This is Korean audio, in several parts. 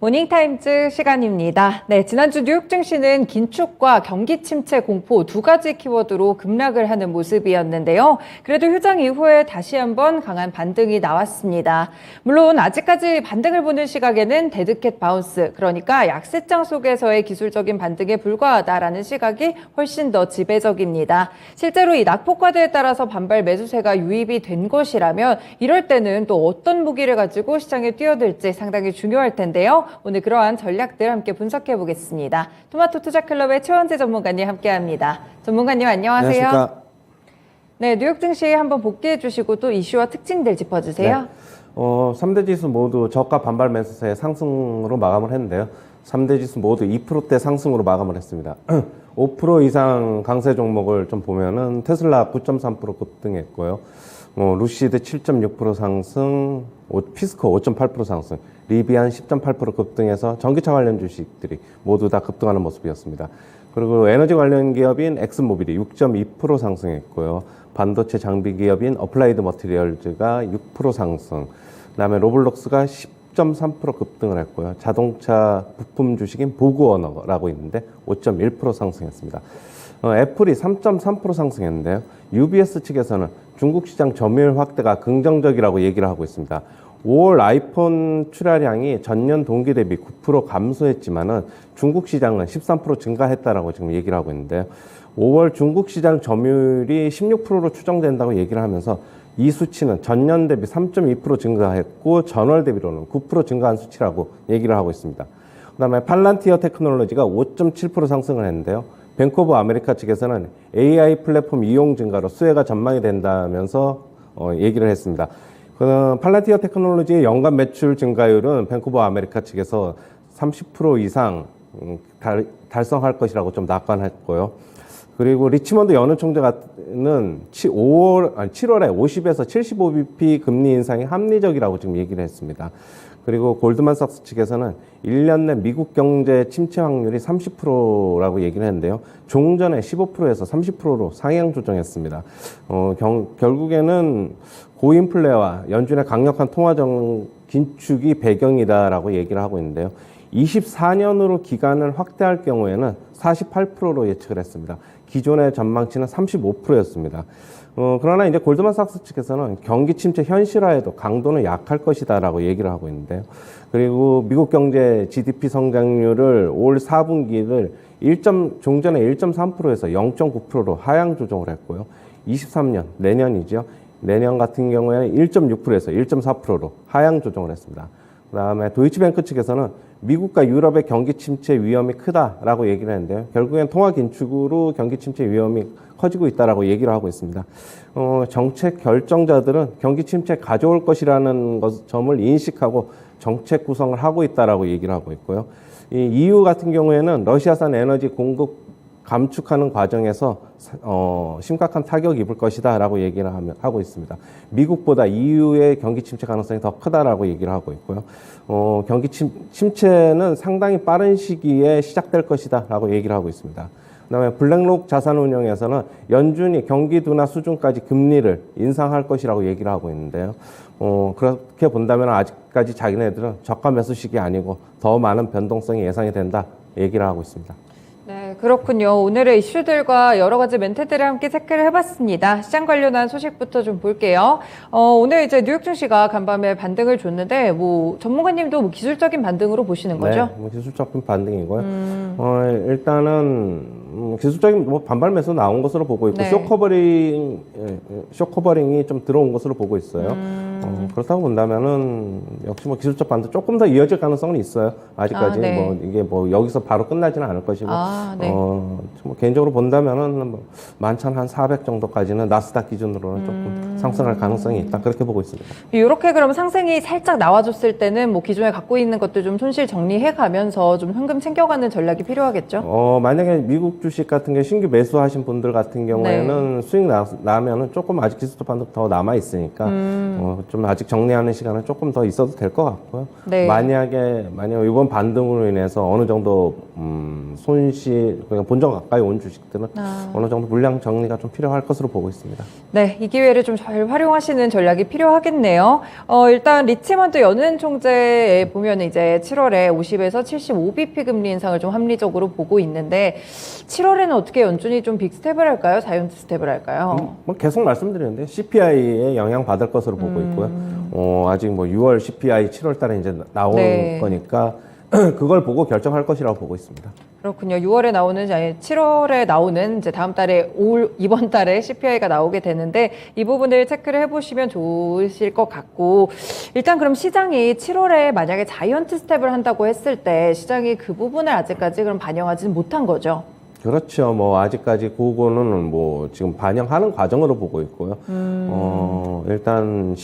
모닝타임즈 시간입니다. 네, 지난주 뉴욕 증시는 긴축과 경기 침체 공포 두 가지 키워드로 급락을 하는 모습이었는데요. 그래도 휴장 이후에 다시 한번 강한 반등이 나왔습니다. 물론 아직까지 반등을 보는 시각에는 데드캣 바운스, 그러니까 약세장 속에서의 기술적인 반등에 불과하다라는 시각이 훨씬 더 지배적입니다. 실제로 이 낙폭과대에 따라서 반발 매수세가 유입이 된 것이라면 이럴 때는 또 어떤 무기를 가지고 시장에 뛰어들지 상당히 중요할 텐데요. 오늘 그러한 전략들 함께 분석해 보겠습니다. 토마토 투자클럽의 최원재 전문가님 함께합니다. 전문가님 안녕하세요. 안녕하십니까. 네, 뉴욕 증시 한번 복귀해 주시고 또 이슈와 특징들 짚어주세요. 네. 3대 지수 모두 저가 반발 매수세 상승으로 마감을 했는데요. 3대 지수 모두 2%대 상승으로 마감을 했습니다. 5% 이상 강세 종목을 좀 보면은 테슬라 9.3% 급등했고요. 루시드 7.6% 상승, 피스코 5.8% 상승, 리비안 10.8% 급등해서 전기차 관련 주식들이 모두 다 급등하는 모습이었습니다. 그리고 에너지 관련 기업인 엑슨모빌이 6.2% 상승했고요. 반도체 장비 기업인 어플라이드 머티리얼즈가 6% 상승, 그다음에 로블록스가 10.3% 급등을 했고요. 자동차 부품 주식인 보그워너라고 있는데 5.1% 상승했습니다. 애플이 3.3% 상승했는데요. UBS 측에서는 중국 시장 점유율 확대가 긍정적이라고 얘기를 하고 있습니다. 5월 아이폰 출하량이 전년 동기 대비 9% 감소했지만은 중국 시장은 13% 증가했다라고 지금 얘기를 하고 있는데요. 5월 중국 시장 점유율이 16%로 추정된다고 얘기를 하면서 이 수치는 전년 대비 3.2% 증가했고 전월 대비로는 9% 증가한 수치라고 얘기를 하고 있습니다. 그다음에 팔란티어 테크놀로지가 5.7% 상승을 했는데요. 뱅크 오브 아메리카 측에서는 AI 플랫폼 이용 증가로 수혜가 전망이 된다면서 얘기를 했습니다. 팔란티어 테크놀로지의 연간 매출 증가율은 뱅크 오브 아메리카 측에서 30% 이상 달성할 것이라고 좀 낙관했고요. 그리고 리치먼드 연은 총재는 7월에 50에서 75bp 금리 인상이 합리적이라고 지금 얘기를 했습니다. 그리고 골드만삭스 측에서는 1년 내 미국 경제 침체 확률이 30%라고 얘기를 했는데요. 종전에 15%에서 30%로 상향 조정했습니다. 결국에는 고인플레와 연준의 강력한 통화정 긴축이 배경이다라고 얘기를 하고 있는데요. 24년으로 기간을 확대할 경우에는 48%로 예측을 했습니다. 기존의 전망치는 35%였습니다. 그러나 이제 골드만삭스 측에서는 경기 침체 현실화에도 강도는 약할 것이다라고 얘기를 하고 있는데요. 그리고 미국 경제 GDP 성장률을 올 4분기를 종전에 1.3%에서 0.9%로 하향 조정을 했고요. 23년, 내년이죠. 내년 같은 경우에는 1.6%에서 1.4%로 하향 조정을 했습니다. 그다음에 도이치뱅크 측에서는 미국과 유럽의 경기 침체 위험이 크다라고 얘기를 했는데요. 결국엔 통화 긴축으로 경기 침체 위험이 커지고 있다라고 얘기를 하고 있습니다. 정책 결정자들은 경기 침체 가져올 것이라는 점을 인식하고 정책 구성을 하고 있다라고 얘기를 하고 있고요. 이 EU 같은 경우에는 러시아산 에너지 공급 감축하는 과정에서 심각한 타격을 입을 것이다라고 얘기를 하고 있습니다. 미국보다 EU의 경기 침체 가능성이 더 크다라고 얘기를 하고 있고요. 경기 침체는 상당히 빠른 시기에 시작될 것이다라고 얘기를 하고 있습니다. 그다음에 블랙록 자산운용에서는 연준이 경기 둔화 수준까지 금리를 인상할 것이라고 얘기를 하고 있는데요. 그렇게 본다면 아직까지 자기네들은 저가 매수 시기 아니고 더 많은 변동성이 예상이 된다 얘기를 하고 있습니다. 네, 그렇군요. 오늘의 이슈들과 여러 가지 멘트들을 함께 체크를 해봤습니다. 시장 관련한 소식부터 좀 볼게요. 오늘 이제 뉴욕 증시가 간밤에 반등을 줬는데, 전문가님도 기술적인 반등으로 보시는 거죠? 네, 기술적인 반등이고요. 일단은 기술적인 반발 매수 나온 것으로 보고 있고, 네. 쇼커버링이 좀 들어온 것으로 보고 있어요. 그렇다고 본다면은 역시 기술적 반등 조금 더 이어질 가능성은 있어요. 아직까지 네. 이게 여기서 바로 끝나지는 않을 것이고. 네. 개인적으로 본다면은 11,400 정도까지는 나스닥 기준으로는 조금 상승할 가능성이 있다. 그렇게 보고 있습니다. 이렇게 그럼 상승이 살짝 나와줬을 때는 기존에 갖고 있는 것들 좀 손실 정리해 가면서 좀 현금 챙겨가는 전략이 필요하겠죠? 만약에 미국 주식 같은 게 신규 매수하신 분들 같은 경우에는 수익 나면은 조금 아직 기술적 반등 더 남아 있으니까 좀 아직 정리하는 시간은 조금 더 있어도 될 것 같고요. 네. 만약 이번 반등으로 인해서 어느 정도 손실, 그냥 본전 가까이 온 주식들은 어느 정도 물량 정리가 좀 필요할 것으로 보고 있습니다. 네, 이 기회를 좀 잘 활용하시는 전략이 필요하겠네요. 일단 리치먼드 연은 총재에 보면 이제 7월에 50에서 75bp 금리 인상을 좀 합리적으로 보고 있는데 7월에는 어떻게 연준이 좀 빅스텝을 할까요? 자이언트 스텝을 할까요? 뭐 계속 말씀드리는데 CPI에 영향 받을 것으로 보고 있고요. 아직 뭐 6월 CPI 7월 달에 이제 나올 네. 거니까 그걸 보고 결정할 것이라고 보고 있습니다. 그렇군요. 6월에 나오는, 아니 7월에 나오는 이제 다음 달에 이번 달에 CPI가 나오게 되는데 이 부분을 체크를 해보시면 좋으실 것 같고 일단 그럼 시장이 7월에 만약에 자이언트 스텝을 한다고 했을 때 시장이 그 부분을 아직까지 그럼 반영하지는 못한 거죠. 그렇죠. 뭐 아직까지 그거는 뭐 지금 반영하는 과정으로 보고 있고요. 일단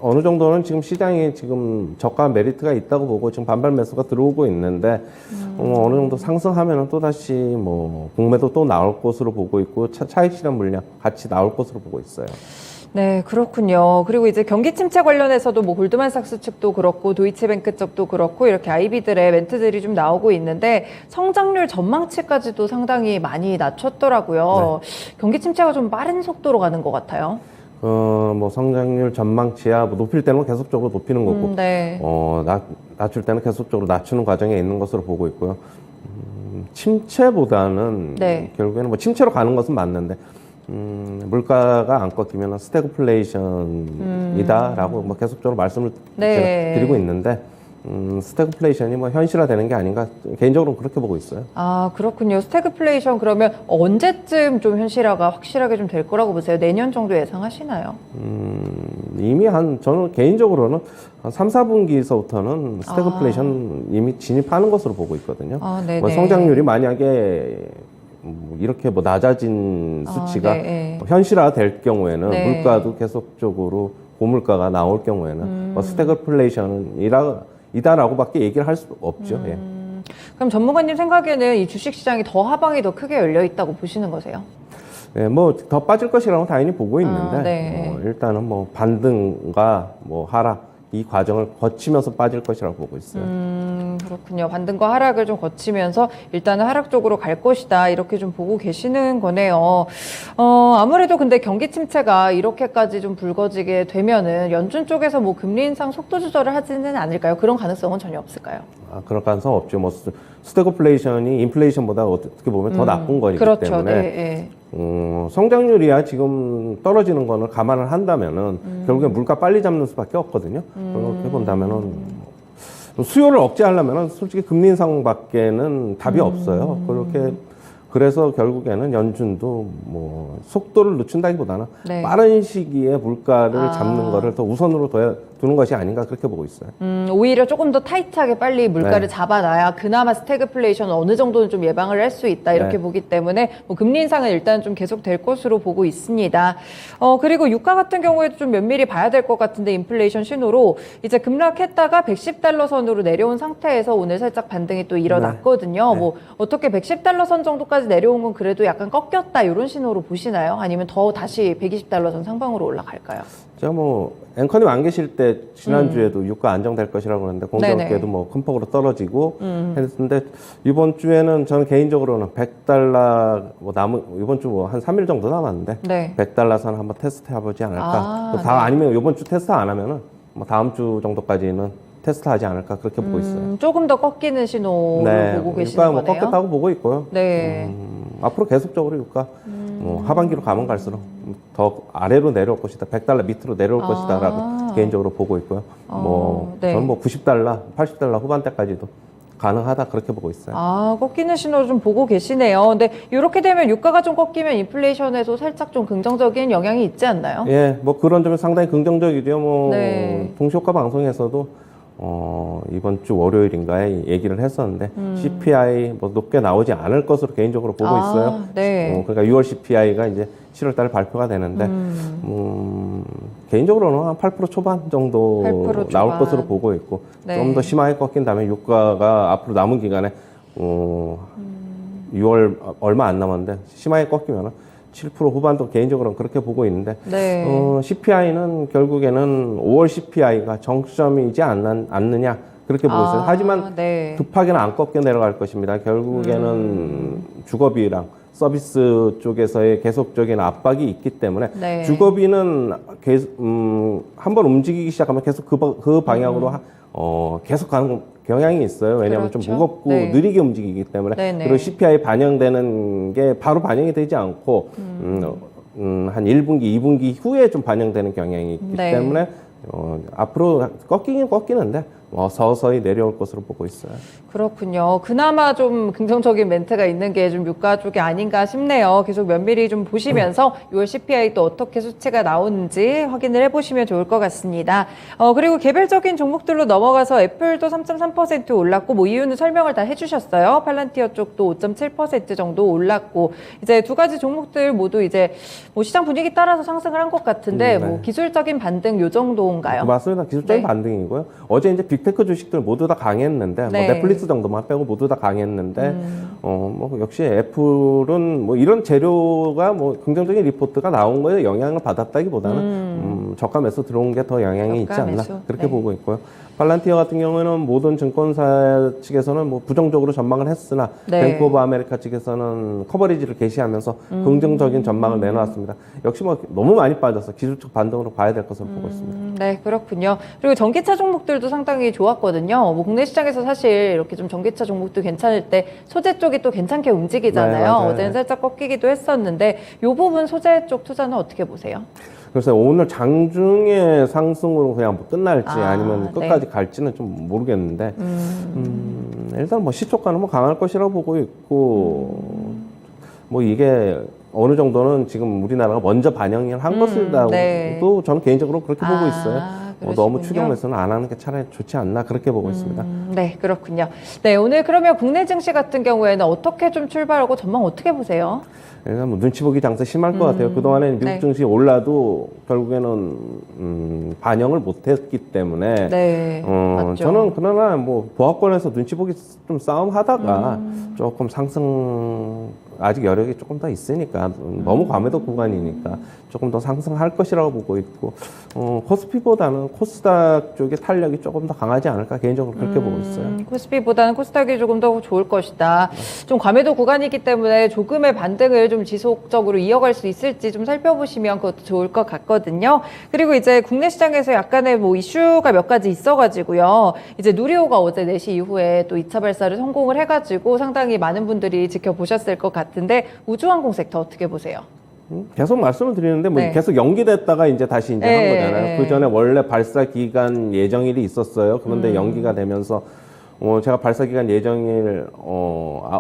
어느 정도는 지금 시장이 지금 저가 메리트가 있다고 보고 지금 반발 매수가 들어오고 있는데 어느 정도 상승하면은 또 다시 뭐 공매도 또 나올 것으로 보고 있고 차익 실현 물량 같이 나올 것으로 보고 있어요. 네, 그렇군요. 그리고 이제 경기 침체 관련해서도 뭐 골드만삭스 측도 그렇고 도이치뱅크 쪽도 그렇고 이렇게 IB들의 멘트들이 좀 나오고 있는데 성장률 전망치까지도 상당히 많이 낮췄더라고요. 경기 침체가 좀 빠른 속도로 가는 것 같아요. 뭐 성장률 전망치야 뭐 높일 때는 계속적으로 높이는 거고, 네. 낮출 때는 계속적으로 낮추는 과정에 있는 것으로 보고 있고요. 침체보다는 네. 결국에는 뭐 침체로 가는 것은 맞는데, 물가가 안 꺾이면 스태그플레이션이다라고 뭐 계속적으로 말씀을 네. 제가 드리고 있는데, 스태그플레이션이 뭐 현실화되는 게 아닌가 개인적으로는 그렇게 보고 있어요. 아, 그렇군요. 스태그플레이션 그러면 언제쯤 좀 현실화가 확실하게 좀 될 거라고 보세요? 내년 정도 예상하시나요? 이미 저는 개인적으로는 한 3, 4분기서부터는 스태그플레이션 이미 진입하는 것으로 보고 있거든요. 아, 네네. 뭐 성장률이 만약에 이렇게 뭐 낮아진 수치가 네. 현실화 될 경우에는 네. 물가도 계속적으로 고물가가 나올 경우에는 뭐 스태그플레이션이다라고밖에 얘기를 할 수 없죠. 예. 그럼 전문가님 생각에는 이 주식시장이 더 하방이 더 크게 열려 있다고 보시는 거세요? 네, 뭐 더 빠질 것이라고 당연히 보고 있는데 네. 일단은 뭐 반등과 뭐 하락 이 과정을 거치면서 빠질 것이라고 보고 있어요. 그렇군요. 반등과 하락을 좀 거치면서 일단은 하락 쪽으로 갈 것이다. 이렇게 좀 보고 계시는 거네요. 아무래도 근데 경기 침체가 이렇게까지 좀 불거지게 되면은 연준 쪽에서 뭐 금리 인상 속도 조절을 하지는 않을까요? 그런 가능성은 전혀 없을까요? 그럴 가능성 없죠. 뭐 스태그플레이션이 인플레이션보다 어떻게 보면 더 나쁜 거기 그렇죠. 때문에 네. 성장률이야 지금 떨어지는 거는 감안을 한다면은 결국에 물가 빨리 잡는 수밖에 없거든요. 그렇게 본다면은 수요를 억제하려면은 솔직히 금리 인상밖에는 답이 없어요. 그래서 결국에는 연준도 뭐 속도를 늦춘다기보다는 네. 빠른 시기에 물가를 잡는 거를 더 우선으로 두는 것이 아닌가 그렇게 보고 있어요. 오히려 조금 더 타이트하게 빨리 물가를 네. 잡아놔야 그나마 스태그플레이션 어느 정도는 좀 예방을 할 수 있다 이렇게 네. 보기 때문에 뭐 금리 인상은 일단 좀 계속 될 것으로 보고 있습니다. 그리고 유가 같은 경우에도 좀 면밀히 봐야 될 것 같은데 인플레이션 신호로 이제 급락했다가 110달러 선으로 내려온 상태에서 오늘 살짝 반등이 또 일어났거든요. 네. 뭐 어떻게 110달러 선 정도까지 내려온 건 그래도 약간 꺾였다 이런 신호로 보시나요? 아니면 더 다시 120달러 선 상방으로 올라갈까요? 제가 뭐 앵커님 안 계실 때 지난주에도 유가 안정될 것이라고 그랬는데 공교롭게도 뭐 큰 폭으로 떨어지고 했는데 이번 주에는 저는 개인적으로는 100달러 뭐 이번 주 뭐 한 3일 정도 남았는데 네. 100달러 선 한번 테스트 해보지 않을까. 네. 아니면 이번 주 테스트 안 하면은 뭐 다음 주 정도까지는 테스트하지 않을까 그렇게 보고 있어요. 조금 더 꺾이는 신호를 보고 계시는 유가 뭐 거네요. 꺾였다고 보고 있고요. 네. 앞으로 계속적으로 유가 하반기로 가면 갈수록 더 아래로 내려올 것이다. 100달러 밑으로 내려올 것이다라고 개인적으로 보고 있고요. 네. 저는 뭐 90달러, 80달러 후반대까지도 가능하다 그렇게 보고 있어요. 꺾이는 신호를 좀 보고 계시네요. 근데 이렇게 되면 유가가 좀 꺾이면 인플레이션에도 살짝 좀 긍정적인 영향이 있지 않나요? 예, 뭐 그런 점이 상당히 긍정적이죠. 뭐 네. 동시효과 방송에서도 이번 주 월요일인가에 얘기를 했었는데 CPI 뭐 높게 나오지 않을 것으로 개인적으로 보고 있어요. 네. 그러니까 6월 CPI가 이제 7월 달에 발표가 되는데 개인적으로는 한 8% 초반 정도 8% 초반. 나올 것으로 보고 있고 네. 좀 더 심하게 꺾인 다음에 유가가 앞으로 남은 기간에 6월 얼마 안 남았는데 심하게 꺾이면은 7% 후반도 개인적으로는 그렇게 보고 있는데 네. CPI는 결국에는 5월 CPI가 정점이지 않느냐 그렇게 보고 있어요. 하지만 네. 급하게는 안 꺾여 내려갈 것입니다. 결국에는 주거비랑 서비스 쪽에서의 계속적인 압박이 있기 때문에 네. 주거비는 한번 움직이기 시작하면 계속 그 방향으로 계속 가는 경향이 있어요. 왜냐하면 그렇죠. 좀 무겁고 네. 느리게 움직이기 때문에 네네. 그리고 CPI 반영되는 게 바로 반영이 되지 않고 한 1분기, 2분기 후에 좀 반영되는 경향이 있기 네. 때문에 앞으로 꺾이긴 꺾이는데 서서히 내려올 것으로 보고 있어요. 그렇군요. 그나마 좀 긍정적인 멘트가 있는 게 좀 유가 쪽이 아닌가 싶네요. 계속 면밀히 좀 보시면서 6월 CPI 또 어떻게 수치가 나오는지 확인을 해보시면 좋을 것 같습니다. 그리고 개별적인 종목들로 넘어가서 애플도 3.3% 올랐고, 뭐 이유는 설명을 다 해주셨어요. 팔란티어 쪽도 5.7% 정도 올랐고, 이제 두 가지 종목들 모두 이제 뭐 시장 분위기 따라서 상승을 한 것 같은데, 네. 뭐 기술적인 반등 요 정도인가요? 맞습니다. 기술적인 네. 반등이고요. 어제 이제 빅테크 주식들 모두 다 강했는데, 네. 뭐 넷플릭스 정도만 빼고 모두 다 강했는데, 뭐 역시 애플은 뭐 이런 재료가 뭐 긍정적인 리포트가 나온 거에 영향을 받았다기보다는 저가 매수 들어온 게 더 영향이 있지 저가 않나 매수. 그렇게 네. 보고 있고요. 팔란티어 같은 경우에는 모든 증권사 측에서는 뭐 부정적으로 전망을 했으나 네. 뱅크 오브 아메리카 측에서는 커버리지를 게시하면서 긍정적인 전망을 내놓았습니다. 역시 뭐 너무 많이 빠져서 기술적 반등으로 봐야 될 것으로 보고 있습니다. 네, 그렇군요. 그리고 전기차 종목들도 상당히 좋았거든요. 뭐 국내 시장에서 사실 이렇게 좀 전기차 종목도 괜찮을 때 소재 쪽이 또 괜찮게 움직이잖아요. 네, 맞아요. 어제는 살짝 꺾이기도 했었는데 이 부분 소재 쪽 투자는 어떻게 보세요? 그래서 오늘 장중에 상승으로 그냥 뭐 끝날지 아니면 네. 끝까지 갈지는 좀 모르겠는데 일단 뭐 시초가는 뭐 강할 것이라고 보고 있고 뭐 이게 어느 정도는 지금 우리나라가 먼저 반영을 한 것이라고 네. 또 저는 개인적으로 그렇게 보고 있어요. 너무 그러시군요. 추격 매수는 안 하는 게 차라리 좋지 않나 그렇게 보고 있습니다. 네, 그렇군요. 네, 오늘 그러면 국내 증시 같은 경우에는 어떻게 좀 출발하고 전망 어떻게 보세요? 일단 뭐 눈치 보기 장사 심할 것 같아요. 그동안에 미국 네. 증시 올라도 결국에는 반영을 못했기 때문에 네, 맞죠. 저는 그러나 뭐 보합권에서 눈치 보기 좀 싸움 하다가 조금 상승 아직 여력이 조금 더 있으니까 너무 과매도 구간이니까 조금 더 상승할 것이라고 보고 있고 코스피보다는 코스닥 쪽의 탄력이 조금 더 강하지 않을까 개인적으로 그렇게 보고 있어요. 코스피보다는 코스닥이 조금 더 좋을 것이다. 좀 과매도 구간이기 때문에 조금의 반등을 좀 지속적으로 이어갈 수 있을지 좀 살펴보시면 그것도 좋을 것 같거든요. 그리고 이제 국내 시장에서 약간의 뭐 이슈가 몇 가지 있어가지고요. 이제 누리호가 어제 4시 이후에 또 2차 발사를 성공을 해가지고 상당히 많은 분들이 지켜보셨을 것 같은데 우주항공 섹터 어떻게 보세요? 계속 말씀을 드리는데 뭐 네. 계속 연기됐다가 이제 다시 이제 한 거잖아요. 그 전에 원래 발사 기간 예정일이 있었어요. 그런데 연기가 되면서 제가 발사 기간 예정일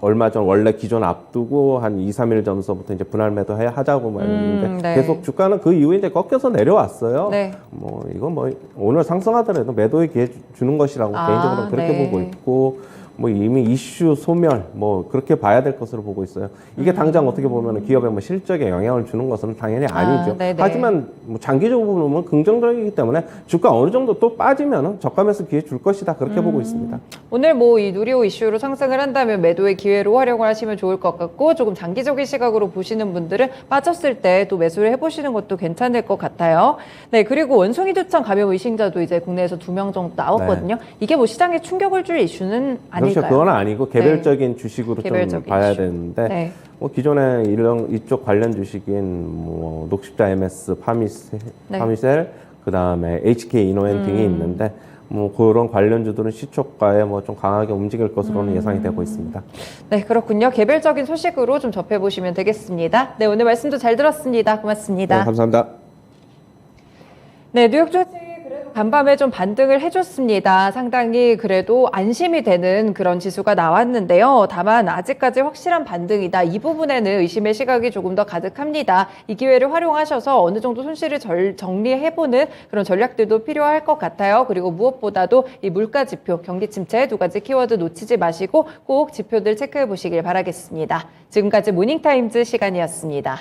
얼마 전 원래 기존 앞두고 한 2, 3일 전서부터 이제 분할 매도해 하자고 말했는데 네. 계속 주가는 그 이후에 이제 꺾여서 내려왔어요. 네. 뭐 이건 뭐 오늘 상승하더라도 매도의 기회 주는 것이라고 개인적으로 그렇게 네. 보고 있고 뭐 이미 이슈 소멸 뭐 그렇게 봐야 될 것으로 보고 있어요. 이게 당장 어떻게 보면 기업의 뭐 실적에 영향을 주는 것은 당연히 아니죠. 네네. 하지만 뭐 장기적으로 보면 긍정적이기 때문에 주가 어느 정도 또 빠지면은 저가 매수 기회 줄 것이다 그렇게 보고 있습니다. 오늘 뭐 이 누리호 이슈로 상승을 한다면 매도의 기회로 활용을 하시면 좋을 것 같고 조금 장기적인 시각으로 보시는 분들은 빠졌을 때 또 매수를 해보시는 것도 괜찮을 것 같아요. 네, 그리고 원숭이 두창 감염 의심자도 이제 국내에서 2명 정도 나왔거든요. 이게 뭐 시장에 충격을 줄 이슈는 아닐까요? 그렇죠. 그건 아니고 개별적인 주식으로 개별적인 좀 봐야 이슈. 되는데 네. 뭐 기존에 이쪽 관련 주식인 뭐 녹십자 MS, 네. 파미셀, 그 다음에 HK 이노엔 등이 있는데 뭐 그런 관련주들은 시초가에 뭐 좀 강하게 움직일 것으로는 예상이 되고 있습니다. 네, 그렇군요. 개별적인 소식으로 좀 접해보시면 되겠습니다. 네, 오늘 말씀도 잘 들었습니다. 고맙습니다. 네, 감사합니다. 네, 뉴욕 증시 그래도 간밤에 좀 반등을 해줬습니다. 상당히 그래도 안심이 되는 그런 지수가 나왔는데요. 다만 아직까지 확실한 반등이다. 이 부분에는 의심의 시각이 조금 더 가득합니다. 이 기회를 활용하셔서 어느 정도 손실을 정리해보는 그런 전략들도 필요할 것 같아요. 그리고 무엇보다도 이 물가 지표, 경기 침체 두 가지 키워드 놓치지 마시고 꼭 지표들 체크해 보시길 바라겠습니다. 지금까지 모닝타임즈 시간이었습니다.